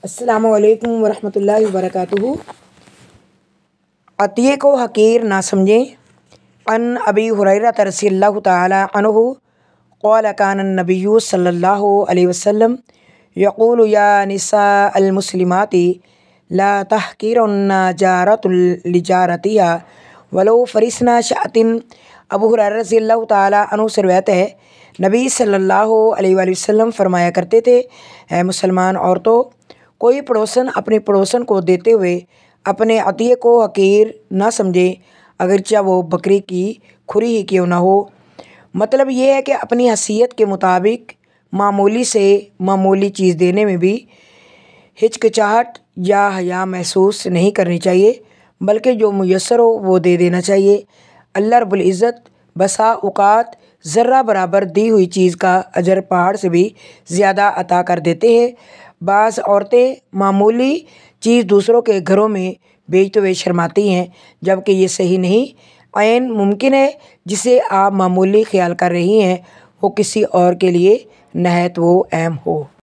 अस्सलामुअलैकुम वरहमतुल्लाहि वबरकातुहू। अतिये को हकीर ना समझें। अन अबी हुरैरा रज़ियल्लाहु तआला अन्हु क़ाल कान नबिय्यु सल्लल्लाहु अलैहि वसल्लम यक़ूलु या निसाअल मुस्लिमाति ला तहक़िरुन्ना जारतुन लिजारतिहा वलो फ़रिस्ना शातिन। अबू हुरैरा रज़ियल्लाहु तआला अन्हु से रिवायत है, नबी सल्लल्लाहु अलैहि वसल्लम फरमाया करते थे, ऐ मुसलमान औरतों, कोई पड़ोसन अपने पड़ोसन को देते हुए अपने अतिये को हकीर न समझे, अगरचे वो बकरी की खुरी ही क्यों न हो। मतलब ये है कि अपनी हैसियत के मुताबिक मामूली से मामूली चीज़ देने में भी हिचकिचाहट या हया महसूस नहीं करनी चाहिए, बल्कि जो मुयस्सर हो वो दे देना चाहिए। अल्लाह रब्बुल इज़्ज़त बसा औक़ात ज़र्रा बराबर दी हुई चीज़ का अजर पहाड़ से भी ज़्यादा अता कर देते हैं। बाज़ औरतें मामूली चीज़ दूसरों के घरों में बेचते हुए शर्माती हैं, जबकि ये सही नहीं। ऐन मुमकिन है जिसे आप मामूली ख्याल कर रही हैं वो किसी और के लिए नहायत वो अहम हो।